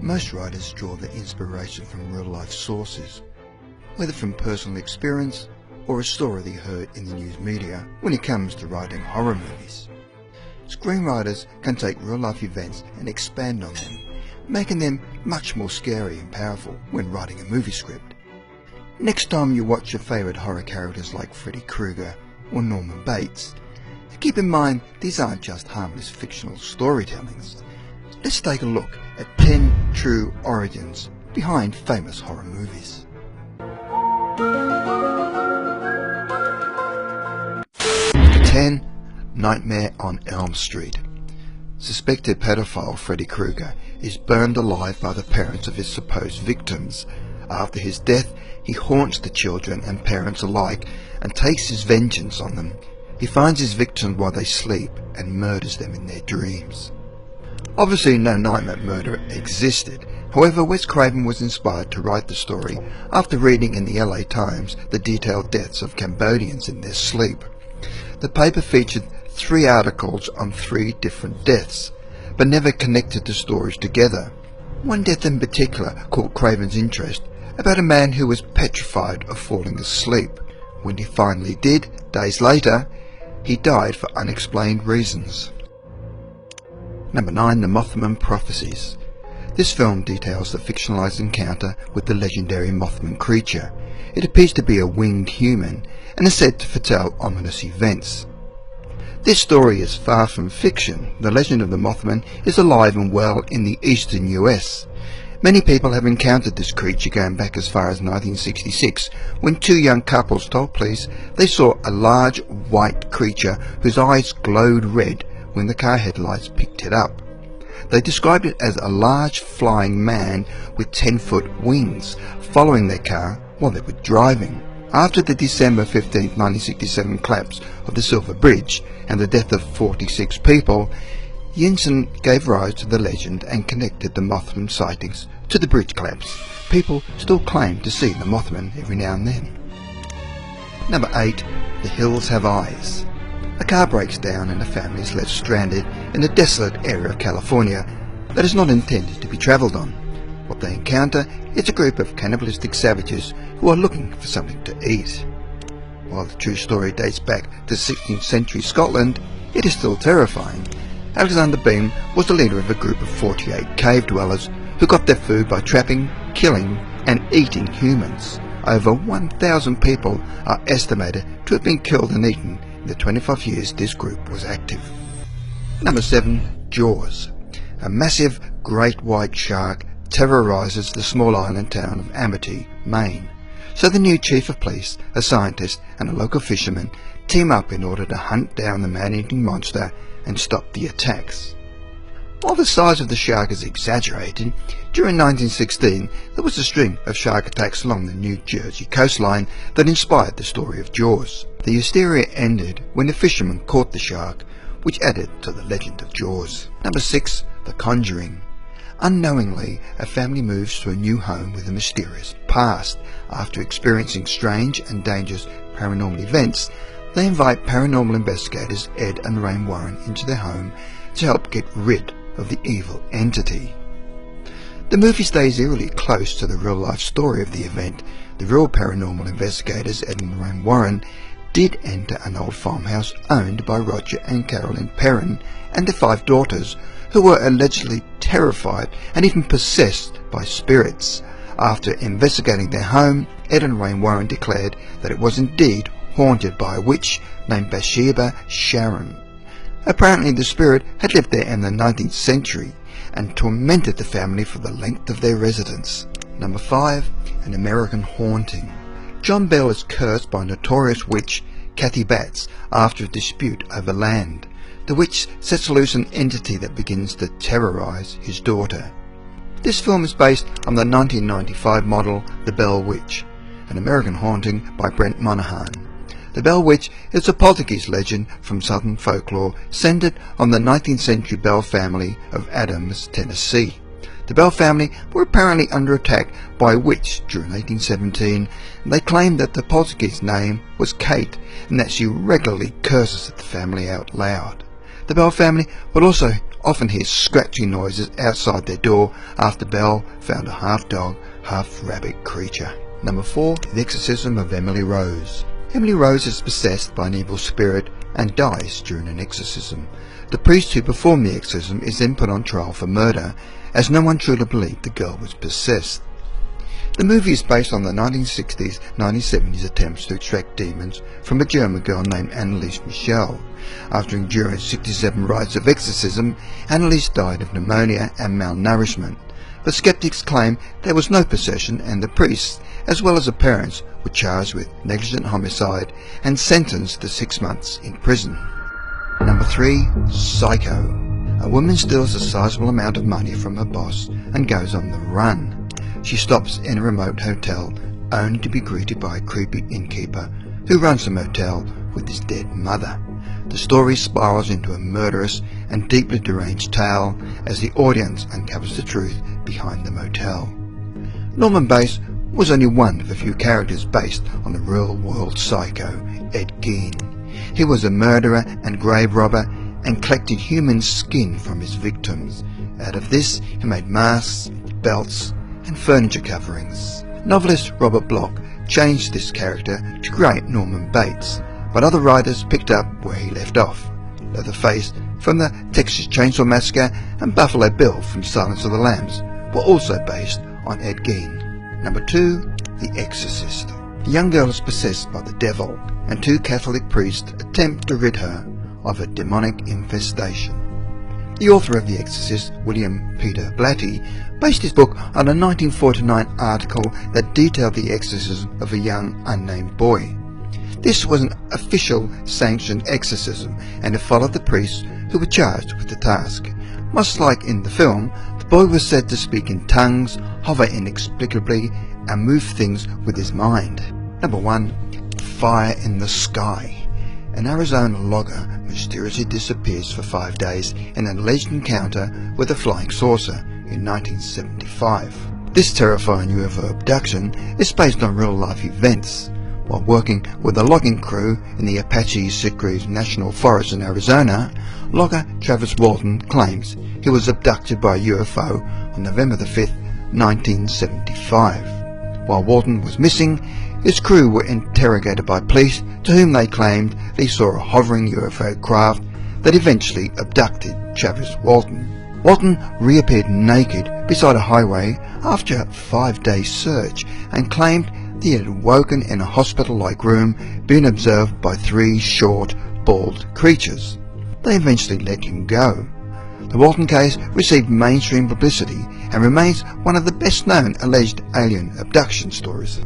Most writers draw their inspiration from real-life sources, whether from personal experience or a story they heard in the news media when it comes to writing horror movies. Screenwriters can take real-life events and expand on them, making them much more scary and powerful when writing a movie script. Next time you watch your favourite horror characters like Freddy Krueger or Norman Bates, keep in mind these aren't just harmless fictional storytellings. Let's take a look at 10 true origins behind famous horror movies. Number 10. Nightmare on Elm Street. Suspected pedophile Freddy Krueger is burned alive by the parents of his supposed victims. After his death, he haunts the children and parents alike and takes his vengeance on them. He finds his victims while they sleep and murders them in their dreams. Obviously no nightmare murder existed. However, Wes Craven was inspired to write the story after reading in the LA Times the detailed deaths of Cambodians in their sleep. The paper featured 3 articles on 3 different deaths, but never connected the stories together. One death in particular caught Craven's interest, about a man who was petrified of falling asleep. When he finally did, days later, he died for unexplained reasons. Number 9. The Mothman Prophecies. This film details the fictionalized encounter with the legendary Mothman creature. It appears to be a winged human and is said to foretell ominous events. This story is far from fiction. The legend of the Mothman is alive and well in the eastern US. Many people have encountered this creature going back as far as 1966, when 2 young couples told police they saw a large white creature whose eyes glowed red when the car headlights picked it up. They described it as a large flying man with 10-foot wings following their car while they were driving. After the December 15, 1967 collapse of the Silver Bridge and the death of 46 people, the incident gave rise to the legend and connected the Mothman sightings to the bridge collapse. People still claim to see the Mothman every now and then. Number 8. The Hills Have Eyes. A car breaks down and a family is left stranded in a desolate area of California that is not intended to be travelled on. What they encounter is a group of cannibalistic savages who are looking for something to eat. While the true story dates back to 16th century Scotland, it is still terrifying. Alexander Beam was the leader of a group of 48 cave dwellers who got their food by trapping, killing and eating humans. Over 1,000 people are estimated to have been killed and eaten in the 25 years this group was active. Number 7. Jaws. A massive great white shark terrorizes the small island town of Amity, Maine. So the new chief of police, a scientist and a local fisherman team up in order to hunt down the man-eating monster and stop the attacks. While the size of the shark is exaggerated, during 1916 there was a string of shark attacks along the New Jersey coastline that inspired the story of Jaws. The hysteria ended when the fisherman caught the shark, which added to the legend of Jaws. Number 6. The Conjuring. Unknowingly, a family moves to a new home with a mysterious past. After experiencing strange and dangerous paranormal events, they invite paranormal investigators Ed and Rain Warren into their home to help get rid of the evil entity. The movie stays eerily close to the real-life story of the event. The real paranormal investigators Ed and Rain Warren did enter an old farmhouse owned by Roger and Carolyn Perrin and their 5 daughters, who were allegedly terrified and even possessed by spirits. After investigating their home, Ed and Rain Warren declared that it was indeed haunted by a witch named Bathsheba Sharon. Apparently the spirit had lived there in the 19th century and tormented the family for the length of their residence. Number 5. An American Haunting. John Bell is cursed by notorious witch Kathy Bates after a dispute over land. The witch sets loose an entity that begins to terrorize his daughter. This film is based on the 1995 model The Bell Witch, an American Haunting by Brent Monahan. The Bell Witch is a poltergeist legend from Southern folklore centered on the 19th century Bell family of Adams, Tennessee. The Bell family were apparently under attack by a witch during 1817, and they claimed that the poltergeist's name was Kate and that she regularly curses at the family out loud. The Bell family would also often hear scratching noises outside their door after Belle found a half-dog, half-rabbit creature. Number 4. The Exorcism of Emily Rose. Emily Rose is possessed by an evil spirit and dies during an exorcism. The priest who performed the exorcism is then put on trial for murder, as no one truly believed the girl was possessed. The movie is based on the 1960s-1970s attempts to extract demons from a German girl named Anneliese Michel. After enduring 67 rites of exorcism, Anneliese died of pneumonia and malnourishment. But skeptics claim there was no possession, and the priests, as well as the parents, were charged with negligent homicide and sentenced to 6 months in prison. Number 3. Psycho. A woman steals a sizable amount of money from her boss and goes on the run. She stops in a remote hotel, only to be greeted by a creepy innkeeper who runs the motel with his dead mother. The story spirals into a murderous and deeply deranged tale as the audience uncovers the truth behind the motel. Norman Bates was only one of a few characters based on the real-world psycho, Ed Gein. He was a murderer and grave robber and collected human skin from his victims. Out of this, he made masks, belts, and furniture coverings. Novelist Robert Bloch changed this character to create Norman Bates, but other writers picked up where he left off. Leatherface from the Texas Chainsaw Massacre and Buffalo Bill from Silence of the Lambs were also based on Ed Gein. Number 2. The Exorcist. A young girl is possessed by the devil, and 2 Catholic priests attempt to rid her of a demonic infestation. The author of The Exorcist, William Peter Blatty, based his book on a 1949 article that detailed the exorcism of a young unnamed boy. This was an official sanctioned exorcism, and it followed the priests who were charged with the task. Much like in the film, the boy was said to speak in tongues, hover inexplicably, and move things with his mind. Number 1. Fire in the Sky. An Arizona logger mysteriously disappears for 5 days in an alleged encounter with a flying saucer in 1975. This terrifying UFO abduction is based on real-life events. While working with a logging crew in the Apache Sitgreaves National Forest in Arizona, logger Travis Walton claims he was abducted by a UFO on November 5, 1975. While Walton was missing, his crew were interrogated by police, to whom they claimed they saw a hovering UFO craft that eventually abducted Travis Walton. Walton reappeared naked beside a highway after a 5-day search and claimed he had woken in a hospital-like room being observed by 3 short, bald creatures. They eventually let him go. The Walton case received mainstream publicity and remains one of the best-known alleged alien abduction stories.